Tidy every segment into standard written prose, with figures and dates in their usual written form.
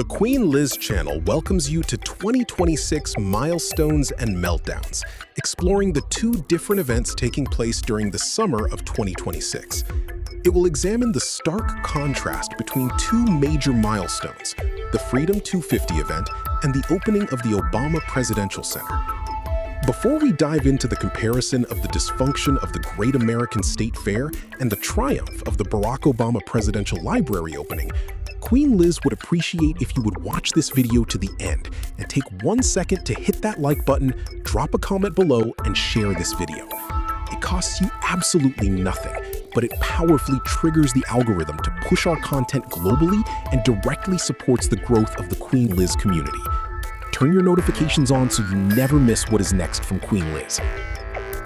The Queen Liz channel welcomes you to 2026 Milestones and Meltdowns, exploring the two different events taking place during the summer of 2026. It will examine the stark contrast between two major milestones, the Freedom 250 event and the opening of the Obama Presidential Center. Before we dive into the comparison of the dysfunction of the Great American State Fair and the triumph of the Barack Obama Presidential Library opening, Queen Liz would appreciate if you would watch this video to the end and take 1 second to hit that like button, drop a comment below, and share this video. It costs you absolutely nothing, but it powerfully triggers the algorithm to push our content globally and directly supports the growth of the Queen Liz community. Turn your notifications on so you never miss what is next from Queen Liz.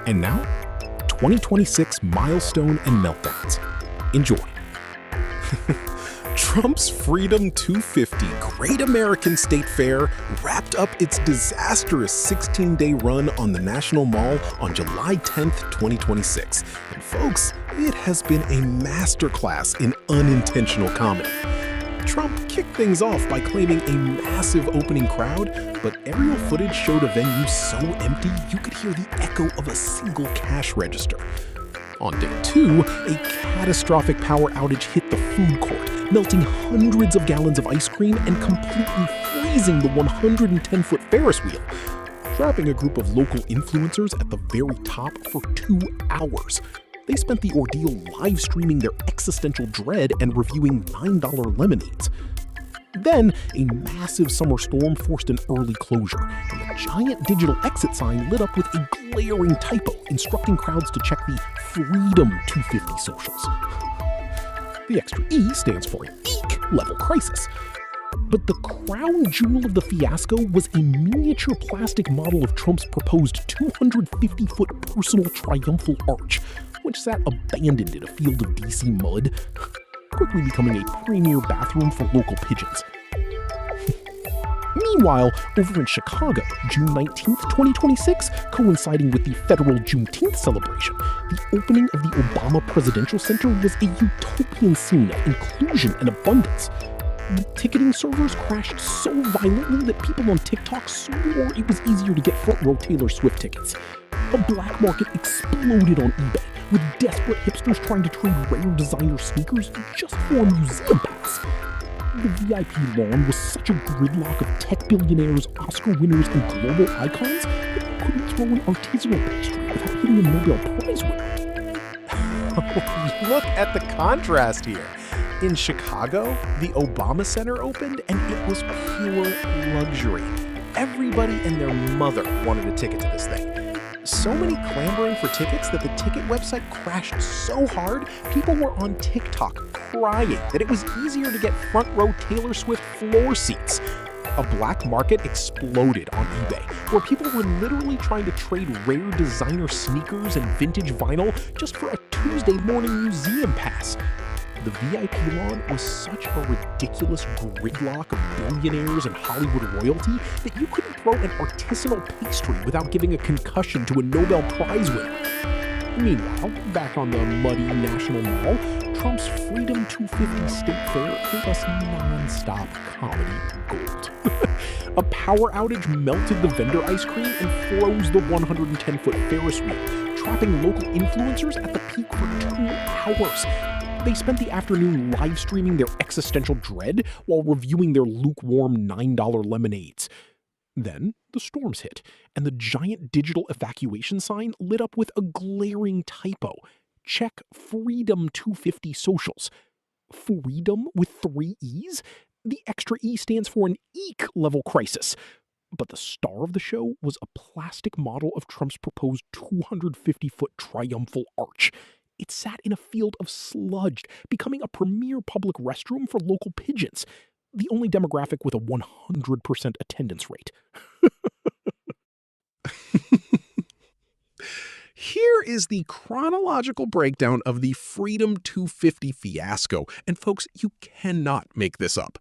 And now, 2026 Milestone and Meltdowns. Enjoy. Trump's Freedom 250 Great American State Fair wrapped up its disastrous 16-day run on the National Mall on July 10th, 2026. And folks, it has been a masterclass in unintentional comedy. Trump kicked things off by claiming a massive opening crowd, but aerial footage showed a venue so empty you could hear the echo of a single cash register. On day 2, a catastrophic power outage hit the food court, melting hundreds of gallons of ice cream and completely freezing the 110-foot Ferris wheel, trapping a group of local influencers at the very top for 2 hours. They spent the ordeal live streaming their existential dread and reviewing $9 lemonades. Then, a massive summer storm forced an early closure, and the giant digital exit sign lit up with a glaring typo instructing crowds to check the Freedom 250 socials. The extra E stands for an EEK level crisis. But the crown jewel of the fiasco was a miniature plastic model of Trump's proposed 250-foot personal triumphal arch, which sat abandoned in a field of DC mud, quickly becoming a premier bathroom for local pigeons. Meanwhile, over in Chicago, June 19th, 2026, coinciding with the federal Juneteenth celebration, the opening of the Obama Presidential Center was a utopian scene of inclusion and abundance. The ticketing servers crashed so violently that people on TikTok swore it was easier to get front-row Taylor Swift tickets. A black market exploded on eBay, with desperate hipsters trying to trade rare designer sneakers just for a museum pass. The VIP lawn was such a gridlock of tech billionaires, Oscar winners, and global icons that you couldn't throw an artisanal pastry without hitting a Nobel Prize winner. Look at the contrast here. In Chicago, the Obama Center opened and it was pure luxury. Everybody and their mother wanted a ticket to this thing. So many clamoring for tickets that the ticket website crashed so hard, people were on TikTok crying that it was easier to get front row Taylor Swift floor seats. A black market exploded on eBay, where people were literally trying to trade rare designer sneakers and vintage vinyl just for a Tuesday morning museum pass. The VIP lawn was such a ridiculous gridlock of billionaires and Hollywood royalty that you couldn't throw an artisanal pastry without giving a concussion to a Nobel Prize winner. Meanwhile, back on the muddy National Mall, Trump's Freedom 250 State Fair gave us non-stop comedy gold. A power outage melted the vendor ice cream and froze the 110-foot Ferris wheel, trapping local influencers at the peak for 2 hours. They spent the afternoon live streaming their existential dread while reviewing their lukewarm $9 lemonades. Then the storms hit, and the giant digital evacuation sign lit up with a glaring typo. Check Freedom 250 socials. Freedom with 3 E's? The extra E stands for an EEK level crisis. But the star of the show was a plastic model of Trump's proposed 250-foot triumphal arch. It sat in a field of sludge, becoming a premier public restroom for local pigeons, the only demographic with a 100% attendance rate. Here is the chronological breakdown of the Freedom 250 fiasco, and folks, you cannot make this up.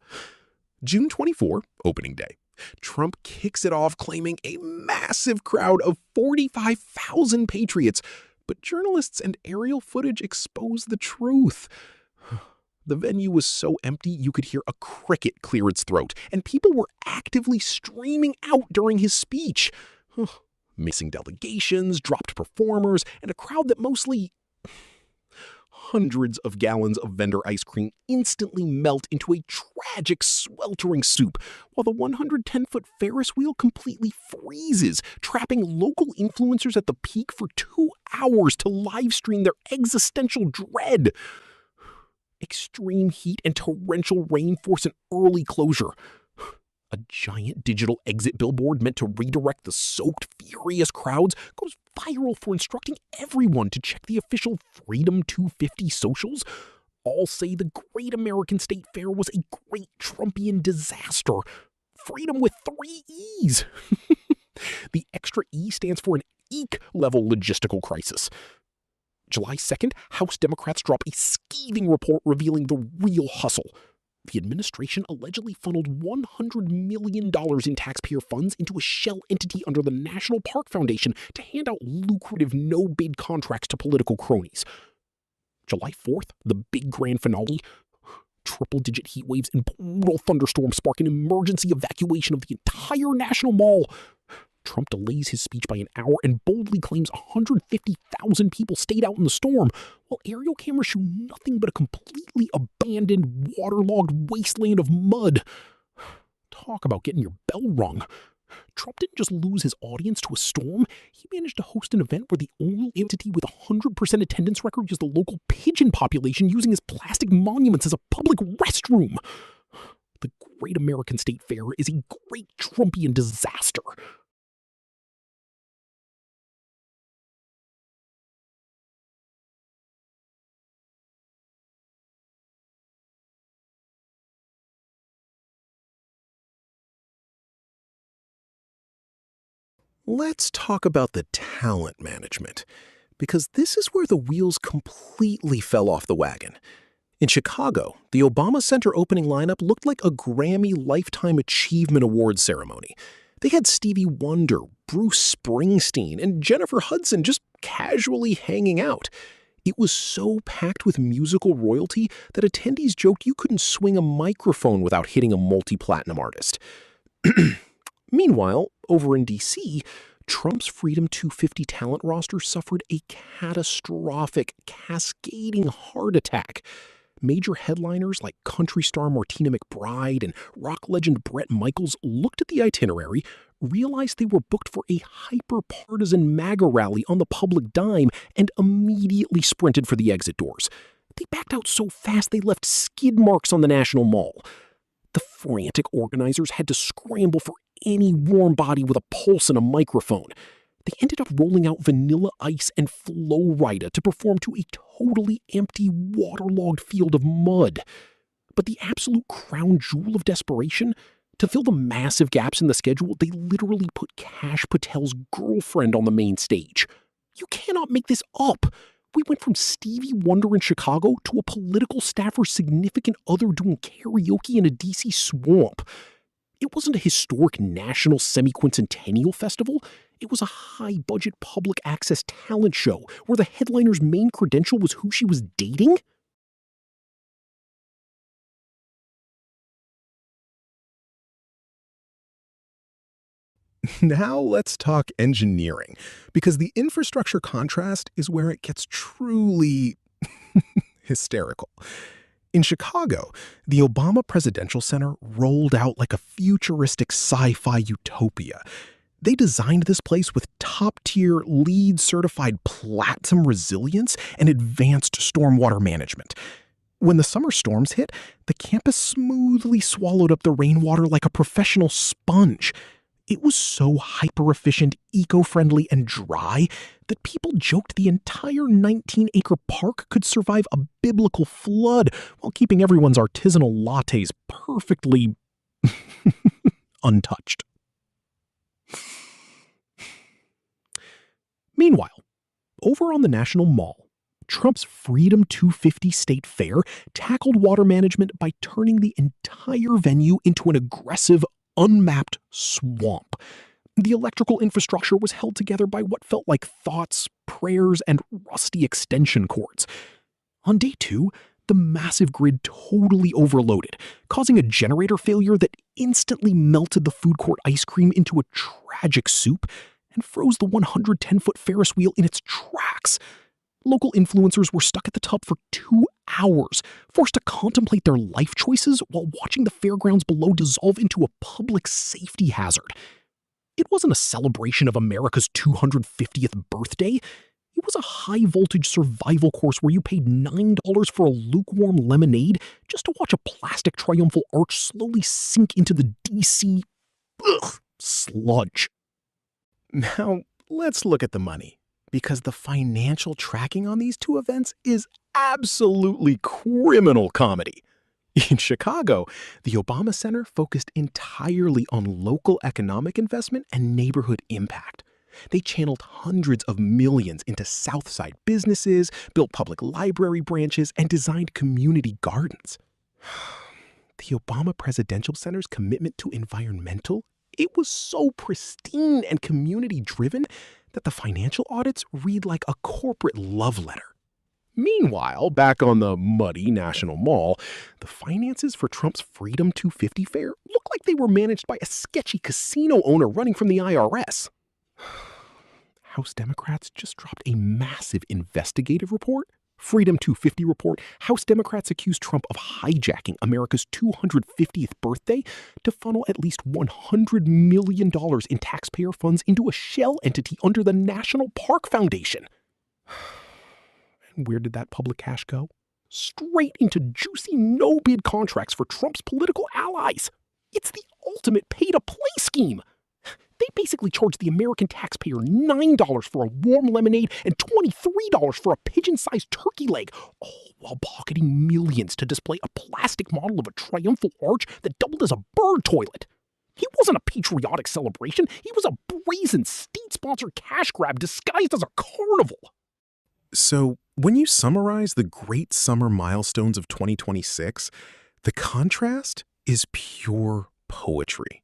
June 24, opening day. Trump kicks it off claiming a massive crowd of 45,000 patriots, but journalists and aerial footage expose the truth. The venue was so empty you could hear a cricket clear its throat, and people were actively streaming out during his speech. Missing delegations, dropped performers, and a crowd that mostly hundreds of gallons of vendor ice cream instantly melt into a tragic, sweltering soup, while the 110-foot Ferris wheel completely freezes, trapping local influencers at the peak for 2 hours to livestream their existential dread. Extreme heat and torrential rain force an early closure. A giant digital exit billboard meant to redirect the soaked, furious crowds goes viral for instructing everyone to check the official Freedom 250 socials. All say the Great American State Fair was a great Trumpian disaster. Freedom with 3 E's. The extra E stands for an EEC-level logistical crisis. July 2nd, House Democrats drop a scathing report revealing the real hustle. The administration allegedly funneled $100 million in taxpayer funds into a shell entity under the National Park Foundation to hand out lucrative no-bid contracts to political cronies. July 4th, the big grand finale. Triple-digit heat waves and brutal thunderstorms spark an emergency evacuation of the entire National Mall. Trump delays his speech by an hour and boldly claims 150,000 people stayed out in the storm, while aerial cameras show nothing but a completely abandoned, waterlogged wasteland of mud. Talk about getting your bell rung. Trump didn't just lose his audience to a storm, he managed to host an event where the only entity with a 100% attendance record used the local pigeon population using his plastic monuments as a public restroom. The Great American State Fair is a great Trumpian disaster. Let's talk about the talent management, because this is where the wheels completely fell off the wagon. In Chicago, the Obama Center opening lineup looked like a Grammy Lifetime Achievement Awards ceremony. They had Stevie Wonder, Bruce Springsteen, and Jennifer Hudson just casually hanging out. It was so packed with musical royalty that attendees joked you couldn't swing a microphone without hitting a multi-platinum artist. Meanwhile, over in D.C., Trump's Freedom 250 talent roster suffered a catastrophic, cascading heart attack. Major headliners like country star Martina McBride and rock legend Bret Michaels looked at the itinerary, realized they were booked for a hyper-partisan MAGA rally on the public dime, and immediately sprinted for the exit doors. They backed out so fast they left skid marks on the National Mall. The frantic organizers had to scramble for any warm body with a pulse and a microphone. They ended up rolling out Vanilla Ice and Flo Rida to perform to a totally empty, waterlogged field of mud. But the absolute crown jewel of desperation, to fill the massive gaps in the schedule, they literally put Kash Patel's girlfriend on the main stage. You cannot make this up. We went from Stevie Wonder in Chicago to a political staffer's significant other doing karaoke in a DC swamp. It wasn't a historic national semi-quincentennial festival. It was a high-budget public access talent show where the headliner's main credential was who she was dating. Now let's talk engineering, because the infrastructure contrast is where it gets truly hysterical. In Chicago, the Obama Presidential Center rolled out like a futuristic sci-fi utopia. They designed this place with top-tier, LEED-certified platinum resilience and advanced stormwater management. When the summer storms hit, the campus smoothly swallowed up the rainwater like a professional sponge. It was so hyper-efficient, eco-friendly, and dry that people joked the entire 19-acre park could survive a biblical flood while keeping everyone's artisanal lattes perfectly untouched. Meanwhile, over on the National Mall, Trump's Freedom 250 State Fair tackled water management by turning the entire venue into an aggressive, unmapped swamp. The electrical infrastructure was held together by what felt like thoughts, prayers, and rusty extension cords. On day 2, The massive grid totally overloaded, causing a generator failure that instantly melted the food court ice cream into a tragic soup and froze the 110-foot Ferris wheel in its tracks. Local influencers were stuck at the top for 2 hours, forced to contemplate their life choices while watching the fairgrounds below dissolve into a public safety hazard. It wasn't a celebration of America's 250th birthday. It was a high-voltage survival course where you paid $9 for a lukewarm lemonade just to watch a plastic triumphal arch slowly sink into the DC sludge. Now, let's look at the money, because the financial tracking on these two events is absolutely criminal comedy. In Chicago, the Obama Center focused entirely on local economic investment and neighborhood impact. They channeled hundreds of millions into Southside businesses, built public library branches, and designed community gardens. The Obama Presidential Center's commitment to environmental, it was so pristine and community-driven that the financial audits read like a corporate love letter. Meanwhile, back on the muddy National Mall, the finances for Trump's Freedom 250 fair look like they were managed by a sketchy casino owner running from the IRS. House Democrats just dropped a massive investigative report. Freedom 250 report, House Democrats accuse Trump of hijacking America's 250th birthday to funnel at least $100 million in taxpayer funds into a shell entity under the National Park Foundation. And where did that public cash go? Straight into juicy no-bid contracts for Trump's political allies. It's the ultimate pay-to-play scheme. They basically charge the American taxpayer $9 for a warm lemonade and $23 for a pigeon-sized turkey leg, all while pocketing millions to display a plastic model of a triumphal arch that doubled as a bird toilet. He wasn't a patriotic celebration. He was a brazen, state-sponsored cash grab disguised as a carnival. So, when you summarize the great summer milestones of 2026, the contrast is pure poetry.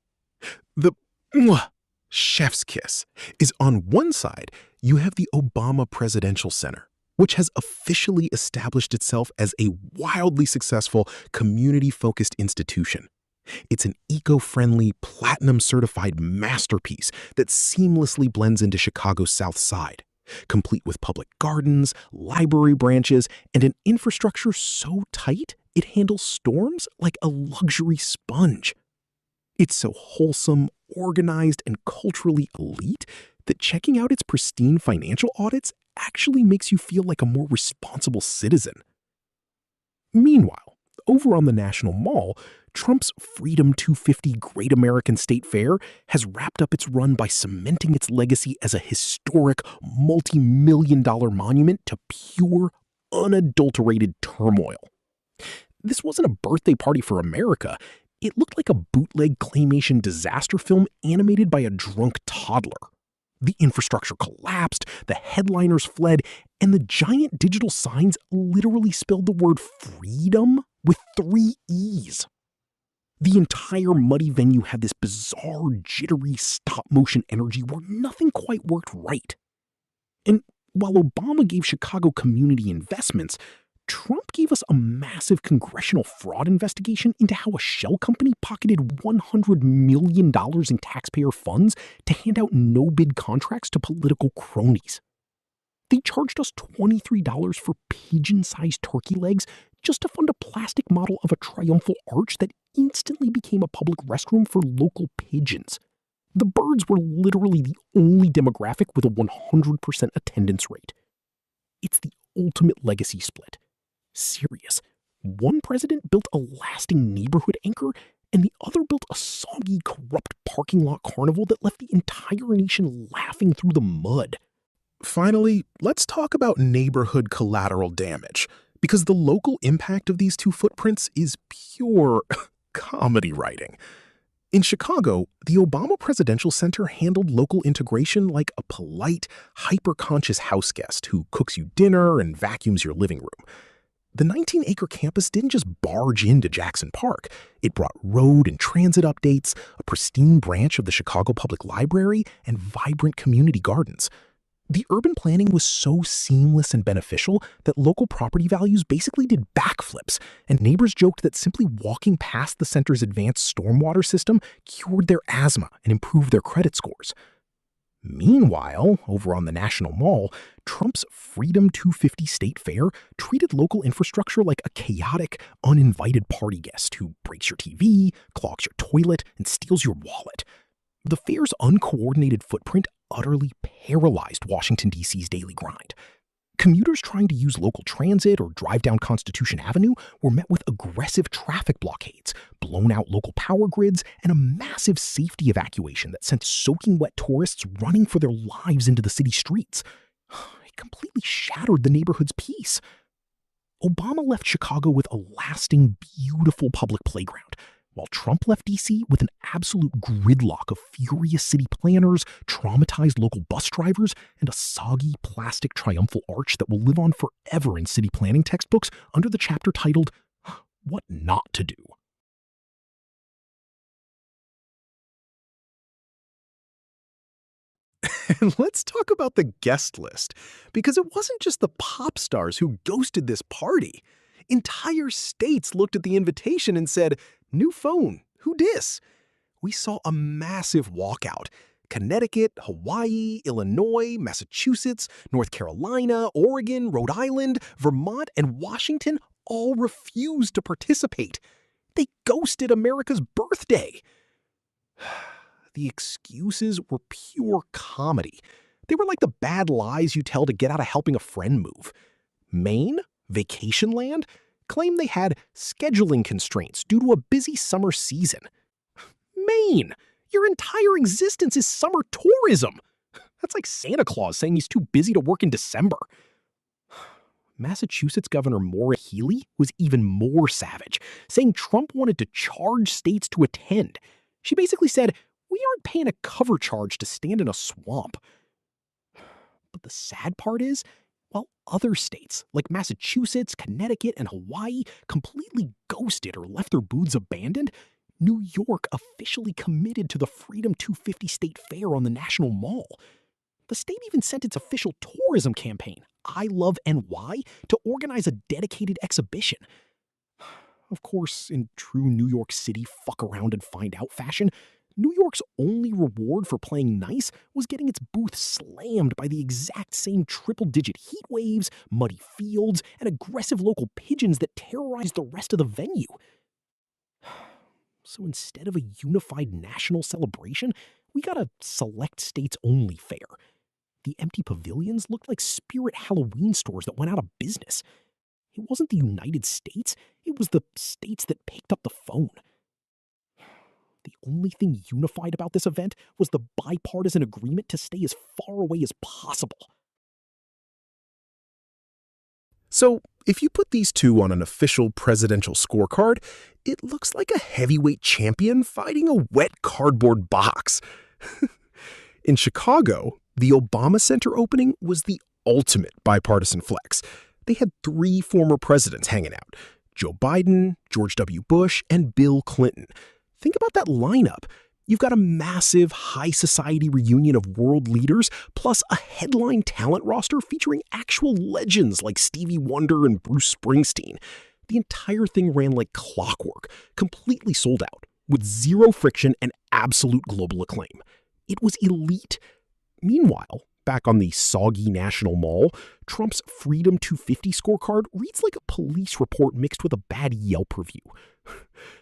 The chef's kiss is on one side, you have the Obama Presidential Center, which has officially established itself as a wildly successful, community-focused institution. It's an eco-friendly, platinum-certified masterpiece that seamlessly blends into Chicago's South Side, complete with public gardens, library branches, and an infrastructure so tight it handles storms like a luxury sponge. It's so wholesome, organized, and culturally elite that checking out its pristine financial audits actually makes you feel like a more responsible citizen. Meanwhile, over on the National Mall, Trump's Freedom 250 Great American State Fair has wrapped up its run by cementing its legacy as a historic, multi-million-dollar monument to pure, unadulterated turmoil. This wasn't a birthday party for America. It looked like a bootleg claymation disaster film animated by a drunk toddler. The infrastructure collapsed, the headliners fled, and the giant digital signs literally spelled the word freedom with 3 E's. The entire muddy venue had this bizarre, jittery, stop-motion energy where nothing quite worked right. And while Obama gave Chicago community investments, Trump gave us a massive congressional fraud investigation into how a shell company pocketed $100 million in taxpayer funds to hand out no-bid contracts to political cronies. They charged us $23 for pigeon-sized turkey legs just to fund a plastic model of a triumphal arch that instantly became a public restroom for local pigeons. The birds were literally the only demographic with a 100% attendance rate. It's the ultimate legacy split. Serious. One president built a lasting neighborhood anchor, and the other built a soggy, corrupt parking lot carnival that left the entire nation laughing through the mud. Finally, let's talk about neighborhood collateral damage, because the local impact of these two footprints is pure comedy writing. In Chicago, the Obama Presidential Center handled local integration like a polite, hyper-conscious house guest who cooks you dinner and vacuums your living room. The 19-acre campus didn't just barge into Jackson Park. It brought road and transit updates, a pristine branch of the Chicago Public Library, and vibrant community gardens. The urban planning was so seamless and beneficial that local property values basically did backflips, and neighbors joked that simply walking past the center's advanced stormwater system cured their asthma and improved their credit scores. Meanwhile, over on the National Mall, Trump's Freedom 250 State Fair treated local infrastructure like a chaotic, uninvited party guest who breaks your TV, clogs your toilet, and steals your wallet. The fair's uncoordinated footprint utterly paralyzed Washington, D.C.'s daily grind. Commuters trying to use local transit or drive down Constitution Avenue were met with aggressive traffic blockades, blown-out local power grids, and a massive safety evacuation that sent soaking wet tourists running for their lives into the city streets. It completely shattered the neighborhood's peace. Obama left Chicago with a lasting, beautiful public playground, while Trump left D.C. with an absolute gridlock of furious city planners, traumatized local bus drivers, and a soggy plastic triumphal arch that will live on forever in city planning textbooks under the chapter titled, What Not to Do. And let's talk about the guest list, because it wasn't just the pop stars who ghosted this party. Entire states looked at the invitation and said, "New phone, who dis?" We saw a massive walkout. Connecticut, Hawaii, Illinois, Massachusetts, North Carolina, Oregon, Rhode Island, Vermont, and Washington all refused to participate. They ghosted America's birthday. The excuses were pure comedy. They were like the bad lies you tell to get out of helping a friend move. Maine, vacation land, claimed they had scheduling constraints due to a busy summer season. Maine, your entire existence is summer tourism. That's like Santa Claus saying he's too busy to work in December. Massachusetts Governor Maura Healey was even more savage, saying Trump wanted to charge states to attend. She basically said, "We aren't paying a cover charge to stand in a swamp." But the sad part is, while other states like Massachusetts, Connecticut, and Hawaii completely ghosted or left their booths abandoned, New York officially committed to the Freedom 250 State Fair on the National Mall. The state even sent its official tourism campaign, I Love NY, to organize a dedicated exhibition. Of course, in true New York City fuck around and find out fashion, New York's only reward for playing nice was getting its booth slammed by the exact same triple-digit heat waves, muddy fields, and aggressive local pigeons that terrorized the rest of the venue. So instead of a unified national celebration, we got a select states-only fair. The empty pavilions looked like spirit Halloween stores that went out of business. It wasn't the United States, it was the states that picked up the phone. The only thing unified about this event was the bipartisan agreement to stay as far away as possible. So, if you put these two on an official presidential scorecard, it looks like a heavyweight champion fighting a wet cardboard box. In Chicago, the Obama Center opening was the ultimate bipartisan flex. They had 3 former presidents hanging out: Joe Biden, George W. Bush, and Bill Clinton. Think about that lineup. You've got a massive high society reunion of world leaders, plus a headline talent roster featuring actual legends like Stevie Wonder and Bruce Springsteen. The entire thing ran like clockwork, completely sold out, with zero friction and absolute global acclaim. It was elite. Meanwhile, back on the soggy National Mall, Trump's Freedom 250 scorecard reads like a police report mixed with a bad Yelp review.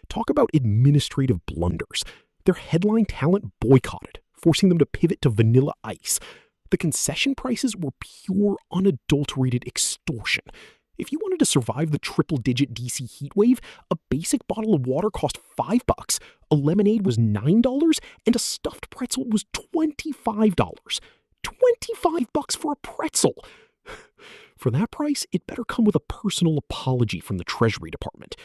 Talk about administrative blunders. Their headline talent boycotted, forcing them to pivot to Vanilla Ice. The concession prices were pure, unadulterated extortion. If you wanted to survive the triple-digit DC heatwave, a basic bottle of water cost $5, a lemonade was $9, and a stuffed pretzel was $25. $25 for a pretzel! For that price, it better come with a personal apology from the Treasury Department.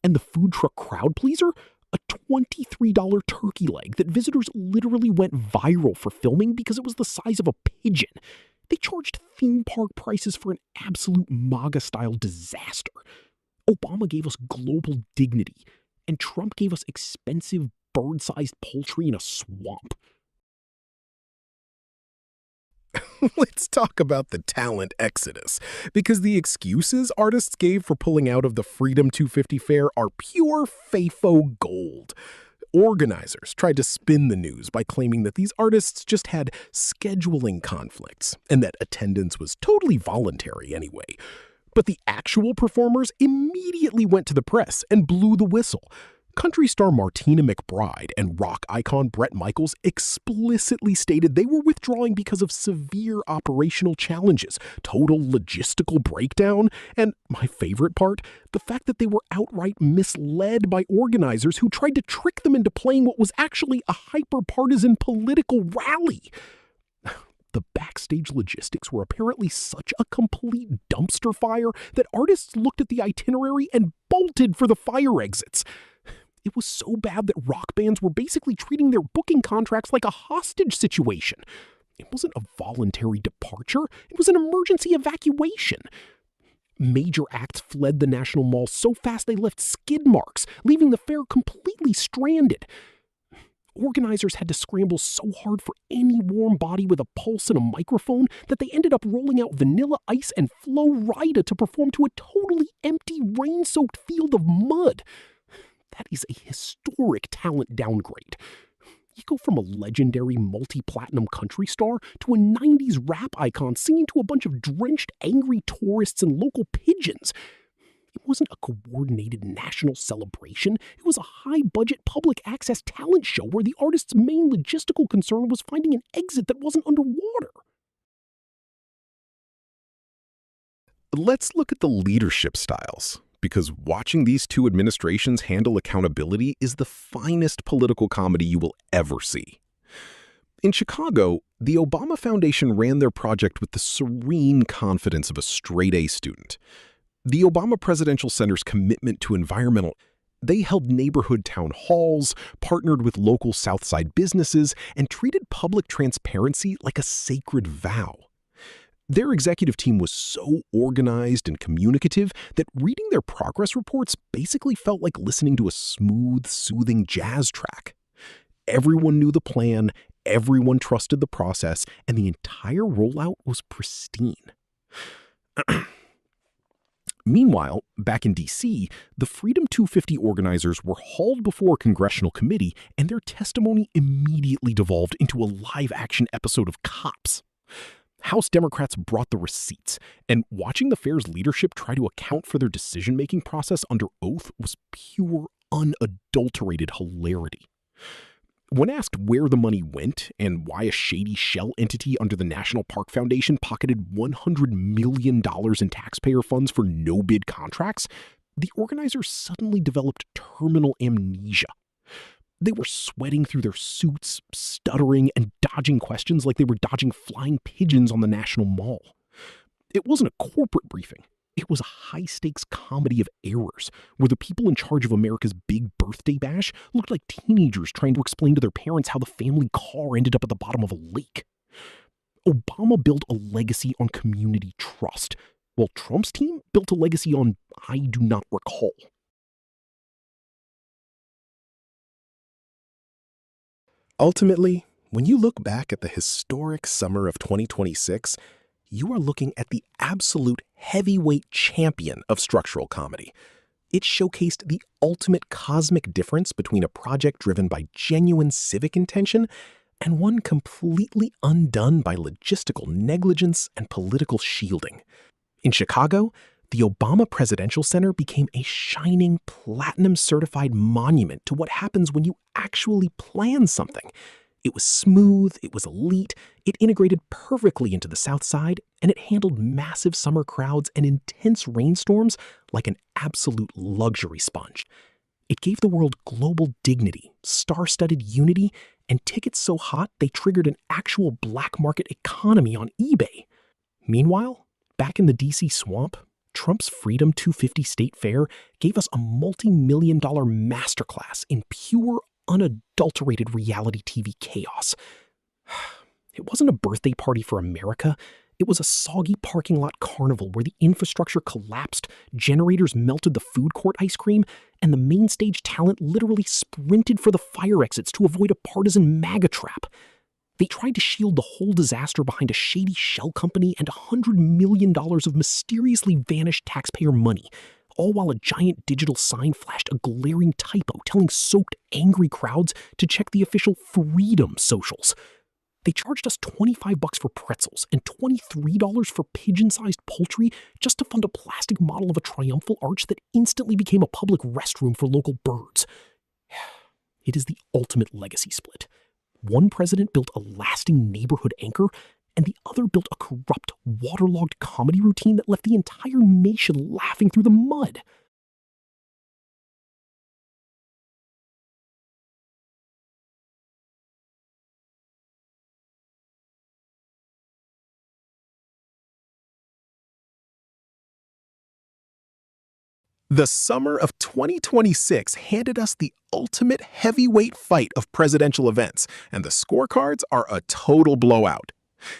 And the food truck crowd pleaser? A $23 turkey leg that visitors literally went viral for filming because it was the size of a pigeon. They charged theme park prices for an absolute MAGA-style disaster. Obama gave us global dignity, and Trump gave us expensive bird-sized poultry in a swamp. Let's talk about the talent exodus, because the excuses artists gave for pulling out of the Freedom 250 Fair are pure FAFO gold. Organizers tried to spin the news by claiming that these artists just had scheduling conflicts and that attendance was totally voluntary anyway. But the actual performers immediately went to the press and blew the whistle. Country star Martina McBride and rock icon Bret Michaels explicitly stated they were withdrawing because of severe operational challenges, total logistical breakdown, and my favorite part, the fact that they were outright misled by organizers who tried to trick them into playing what was actually a hyper-partisan political rally. The backstage logistics were apparently such a complete dumpster fire that artists looked at the itinerary and bolted for the fire exits. It was so bad that rock bands were basically treating their booking contracts like a hostage situation. It wasn't a voluntary departure, it was an emergency evacuation. Major acts fled the National Mall so fast they left skid marks, leaving the fair completely stranded. Organizers had to scramble so hard for any warm body with a pulse and a microphone that they ended up rolling out Vanilla Ice and Flo Rida to perform to a totally empty, rain-soaked field of mud. That is a historic talent downgrade. You go from a legendary multi-platinum country star to a 90s rap icon singing to a bunch of drenched, angry tourists and local pigeons. It wasn't a coordinated national celebration. It was a high-budget public access talent show where the artist's main logistical concern was finding an exit that wasn't underwater. Let's look at the leadership styles, because watching these two administrations handle accountability is the finest political comedy you will ever see. In Chicago, the Obama Foundation ran their project with the serene confidence of a straight-A student. The Obama Presidential Center's commitment to they held neighborhood town halls, partnered with local South Side businesses, and treated public transparency like a sacred vow. Their executive team was so organized and communicative that reading their progress reports basically felt like listening to a smooth, soothing jazz track. Everyone knew the plan, everyone trusted the process, and the entire rollout was pristine. Meanwhile, back in D.C., the Freedom 250 organizers were hauled before a congressional committee, and their testimony immediately devolved into a live-action episode of Cops. House Democrats brought the receipts, and watching the fair's leadership try to account for their decision-making process under oath was pure, unadulterated hilarity. When asked where the money went and why a shady shell entity under the National Park Foundation pocketed $100 million in taxpayer funds for no-bid contracts, the organizers suddenly developed terminal amnesia. They were sweating through their suits, stuttering, and dodging questions like they were dodging flying pigeons on the National Mall. It wasn't a corporate briefing. It was a high-stakes comedy of errors, where the people in charge of America's big birthday bash looked like teenagers trying to explain to their parents how the family car ended up at the bottom of a lake. Obama built a legacy on community trust, while Trump's team built a legacy on I do not recall. Ultimately, when you look back at the historic summer of 2026, you are looking at the absolute heavyweight champion of structural comedy. It showcased the ultimate cosmic difference between a project driven by genuine civic intention and one completely undone by logistical negligence and political shielding. In Chicago, the Obama Presidential Center became a shining platinum-certified monument to what happens when you actually plan something. It was smooth, it was elite, it integrated perfectly into the South Side, and it handled massive summer crowds and intense rainstorms like an absolute luxury sponge. It gave the world global dignity, star-studded unity, and tickets so hot they triggered an actual black market economy on eBay. Meanwhile, back in the DC swamp, Trump's Freedom 250 State Fair gave us a multi-million-dollar masterclass in pure, unadulterated reality TV chaos. It wasn't a birthday party for America. It was a soggy parking lot carnival where the infrastructure collapsed, generators melted the food court ice cream, and the main stage talent literally sprinted for the fire exits to avoid a partisan MAGA trap. They tried to shield the whole disaster behind a shady shell company and $100 million of mysteriously vanished taxpayer money, all while a giant digital sign flashed a glaring typo telling soaked, angry crowds to check the official Freedom socials. They charged us $25 for pretzels and $23 for pigeon-sized poultry just to fund a plastic model of a triumphal arch that instantly became a public restroom for local birds. It is the ultimate legacy split. One president built a lasting neighborhood anchor, and the other built a corrupt, waterlogged comedy routine that left the entire nation laughing through the mud. The summer of 2026 handed us the ultimate heavyweight fight of presidential events, and the scorecards are a total blowout.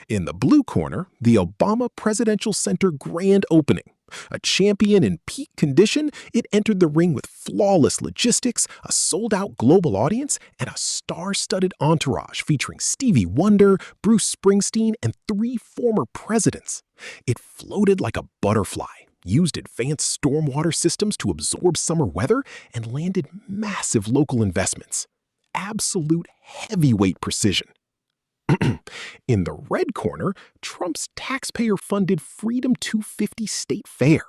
In the blue corner, the Obama Presidential Center grand opening. A champion in peak condition, it entered the ring with flawless logistics, a sold-out global audience, and a star-studded entourage featuring Stevie Wonder, Bruce Springsteen, and 3 former presidents. It floated like a butterfly, used advanced stormwater systems to absorb summer weather, and landed massive local investments. Absolute heavyweight precision. In the red corner, Trump's taxpayer-funded Freedom 250 State Fair.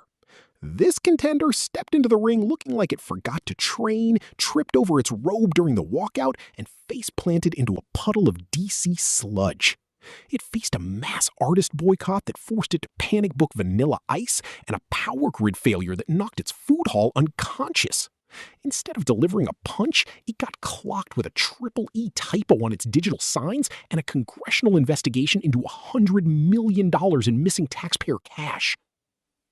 This contender stepped into the ring looking like it forgot to train, tripped over its robe during the walkout, and face-planted into a puddle of DC sludge. It faced a mass artist boycott that forced it to panic book Vanilla Ice and a power grid failure that knocked its food hall unconscious. Instead of delivering a punch, it got clocked with a triple E typo on its digital signs and a congressional investigation into $100 million in missing taxpayer cash.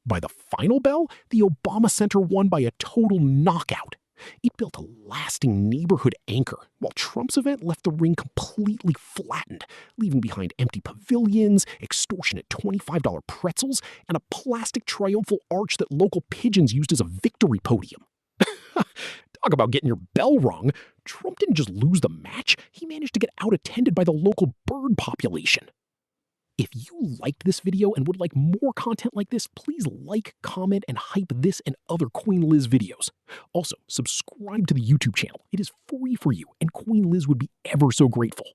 By the final bell, the Obama Center won by a total knockout. It built a lasting neighborhood anchor, while Trump's event left the ring completely flattened, leaving behind empty pavilions, extortionate $25 pretzels, and a plastic triumphal arch that local pigeons used as a victory podium. Talk about getting your bell rung. Trump didn't just lose the match, he managed to get out-attended by the local bird population. If you liked this video and would like more content like this, please like, comment, and hype this and other Queen Liz videos. Also, subscribe to the YouTube channel. It is free for you, and Queen Liz would be ever so grateful.